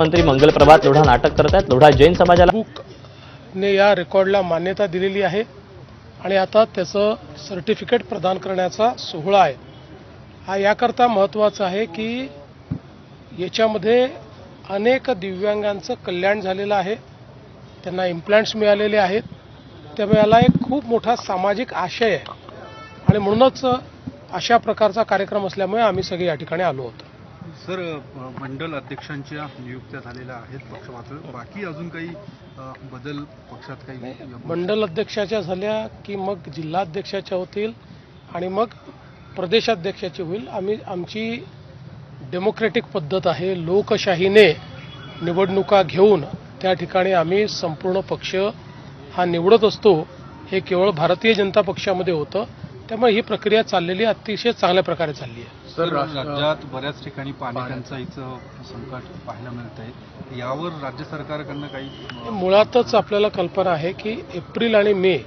मंत्री मंगल प्रभात लोढा नाटक करत आहेत। लोढा जैन समाजाला ने या रेकॉर्डला मान्यता दिलेली आहे आणि आता त्याचं सर्टिफिकेट प्रदान करण्याचा सोहळा आहे। हा याकरता महत्त्वाचा आहे की याच्यामध्ये अनेक दिव्यांगांचं कल्याण झालेलं आहे, त्यांना इम्प्लांट्स मिळालेले आहेत, त्यामुळे याला एक खूप मोठा सामाजिक आशय आहे आणि म्हणूनच अशा प्रकारचा कार्यक्रम असल्यामुळे आम्ही सगळे या ठिकाणी आलो होतो। सर, मंडल अध्यक्षांच्या नियुक्त्या झालेल्या आहेत पक्षात, बाकी अजून काही बदल पक्षात काही? मंडल अध्यक्षाच्या झाल्या की मग जिल्हाध्यक्षाच्या होतील आणि मग प्रदेशाध्यक्षाची होईल। आमची डेमोक्रेटिक पद्धत आहे, लोकशाहीने निवडणुका घेऊन त्या ठिकाणी आम्ही संपूर्ण पक्ष हा निवडत असतो। हे केवळ भारतीय जनता पक्षामध्ये होतं, त्यामुळे ही प्रक्रिया चाललेली अतिशय चांगल्या प्रकारे चालली आहे। सर, राज्यात बऱ्याच ठिकाणी पाणी टंचाईचं संकट पाहायला मिळत आहे, यावर राज्य सरकारकडनं काही? मुळातच आपल्याला कल्पना आहे की एप्रिल आणि मे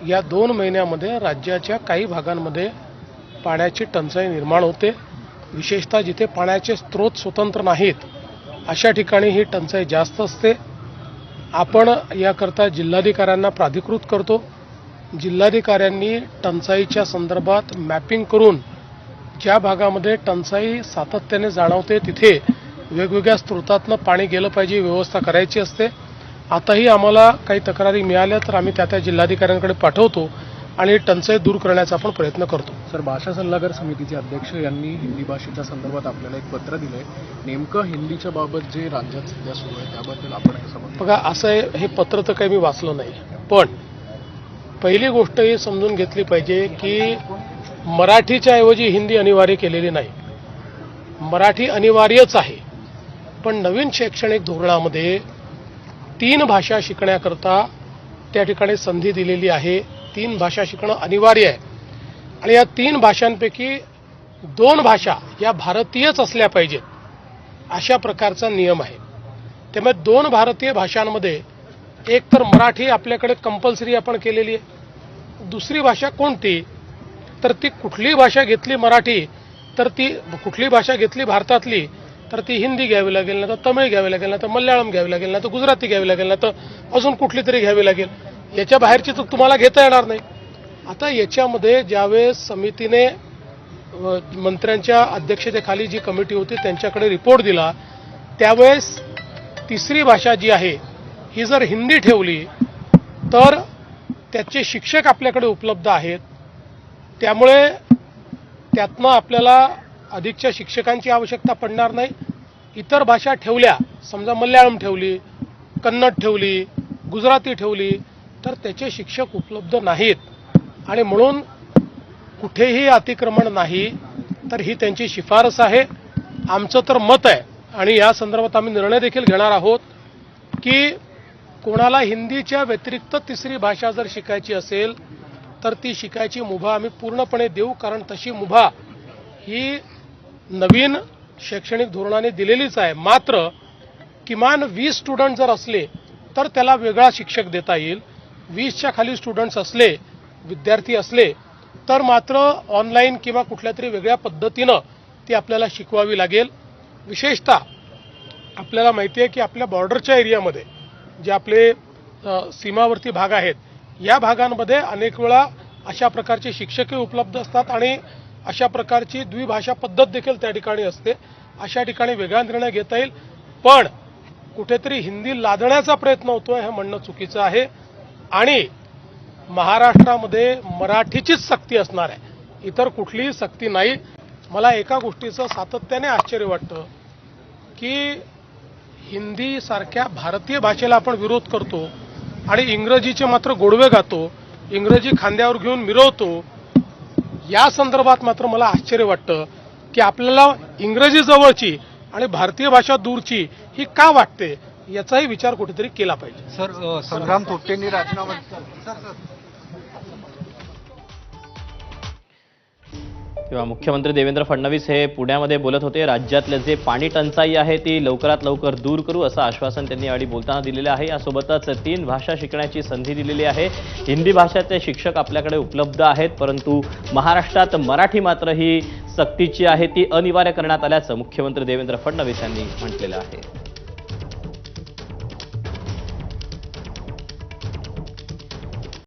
या 2 महिन्यामध्ये राज्याच्या काही भागांमध्ये पाण्याची टंचाई निर्माण होते। विशेषतः जिथे पाण्याचे स्रोत स्वतंत्र नाहीत अशा ठिकाणी ही टंचाई जास्त असते। आपण याकरता जिल्हाधिकाऱ्यांना प्राधिकृत करतो। जिल्हाधिकाऱ्यांनी टंचाईच्या संदर्भात मॅपिंग करून ज्या भागामध्ये टंचाई सातत्याने जाणवते तिथे वेगवेगळ्या स्रोतातनं पाणी गेलं पाहिजे व्यवस्था करायची असते। आताही आम्हाला काही तक्रारी मिळाल्या तर आम्ही त्या जिल्हाधिकाऱ्यांकडे पाठवतो आणि टंचाई दूर करण्याचा आपण प्रयत्न करतो। सर, भाषा सल्लागार समितीचे अध्यक्ष यांनी हिंदी भाषेच्या संदर्भात आपल्याला एक पत्र दिलंय, नेमकं हिंदीच्या बाबत जे राज्यात सध्या सुरू आहे त्याबद्दल आपण कसं बघतो? बघा, असं आहे, हे पत्र तर काही मी वाचलं नाही, पण पहिली गोष्ट ही समजून घेतली पाहिजे की मराठीच्या ऐवजी हिंदी अनिवार्य केलेली नाही। मराठी अनिवार्यच आहे, पण नवीन शैक्षणिक धोरणामध्ये 3 भाषा शिकण्याकरता त्या ठिकाणी संधी दिलेली आहे। 3 भाषा शिकणं अनिवार्य आहे आणि या 3 भाषांपैकी 2 भाषा या भारतीयच असल्या पाहिजेत अशा प्रकारचा नियम आहे। त्यामुळे 2 भारतीय भाषांमध्ये एक तर मराठी आपल्याकडे कंपल्सरी आपण केलेली आहे, दुसरी भाषा कोणती तर ती कुठली भाषा घेतली मराठी तर ती कुठली भाषा घेतली भारतातली तर ती हिंदी घ्यावी लागेल, ना तर तमिळ घ्यावी लागेल, ना तर मल्याळम घ्यावी लागेल, ना तर गुजराती घ्यावी लागेल, ना तर अजून कुठली तरी घ्यावी लागेल। याच्या बाहेरची तर तुम्हाला घेता येणार नाही। आता याच्यामध्ये ज्यावेळेस समितीने मंत्र्यांच्या अध्यक्षतेखाली जी कमिटी होती त्यांच्याकडे रिपोर्ट दिला त्यावेळेस तिसरी भाषा जी आहे ही जर हिंदी ठेवली तर त्याचे शिक्षक आपल्याकडे उपलब्ध आहेत, त्यामुळे त्यातनं आपल्याला अधिकच्या शिक्षकांची आवश्यकता पडणार नाही। इतर भाषा ठेवल्या, समजा मल्याळम ठेवली, कन्नड ठेवली, गुजराती ठेवली तर त्याचे शिक्षक उपलब्ध नाहीत आणि म्हणून कुठेही अतिक्रमण नाही, तर ही त्यांची शिफारस आहे। आमचं तर मत आहे आणि या संदर्भात आम्ही निर्णय देखील घेणार आहोत की कोणाला हिंदीच्या व्यतिरिक्त तिसरी भाषा जर शिकायची असेल तर ती शिकायची मुभा आम्ही पूर्णपणे देऊ, कारण तशी मुभा ही नवीन शैक्षणिक धोरणाने दिलेलीच आहे। मात्र किमान 20 स्टुडंट जर असले तर त्याला वेगळा शिक्षक देता येईल। 20च्या खाली स्टुडंट्स असले, विद्यार्थी असले तर मात्र ऑनलाईन किंवा कुठल्या तरी वेगळ्या पद्धतीनं ती आपल्याला शिकवावी लागेल। विशेषतः आपल्याला माहिती आहे की आपल्या बॉर्डरच्या एरियामध्ये जे आपले सीमावर्ती भाग आहेत या भागांमध्ये अनेक वेळा अशा प्रकारचे शिक्षकही उपलब्ध असतात आणि अशा प्रकारची द्विभाषा पद्धत देखील त्या ठिकाणी असते। अशा ठिकाणी वेगळा निर्णय घेता येईल, पण कुठेतरी हिंदी लादण्याचा प्रयत्न होतोय हे म्हणणं चुकीचं आहे आणि महाराष्ट्रामध्ये मराठीचीच सक्ती असणार आहे, इतर कुठलीही सक्ती नाही। मला एका गोष्टीचं सातत्याने आश्चर्य वाटतं की हिंदी सारख्या भारतीय भाषेला आपण विरोध करतो आणि इंग्रजीचे मात्र गोडवे गातो, इंग्रजी खांद्यावर घेऊन मिरवतो। या संदर्भात मात्र मला आश्चर्य वाटतं की आपल्याला इंग्रजी जवळची आणि भारतीय भाषा दूरची ही का वाटते, याचाही विचार कुठेतरी केला पाहिजे। सर, संग्राम थोपटेंनी राजीनामा किंवा मुख्यमंत्री देवेंद्र फडणवीस हे पुण्यामध्ये बोलत होते। राज्यातले जे पाणी टंचाई आहे ती लवकरात लवकर दूर करू असं आश्वासन त्यांनी यावेळी बोलताना दिलेलं आहे। यासोबतच 3 भाषा शिकण्याची संधी दिलेली आहे। हिंदी भाषेचे शिक्षक आपल्याकडे उपलब्ध आहेत, परंतु महाराष्ट्रात मराठी मात्र ही सक्तीची आहे, ती अनिवार्य करण्यात आल्याचं मुख्यमंत्री देवेंद्र फडणवीस यांनी म्हटलेलं आहे।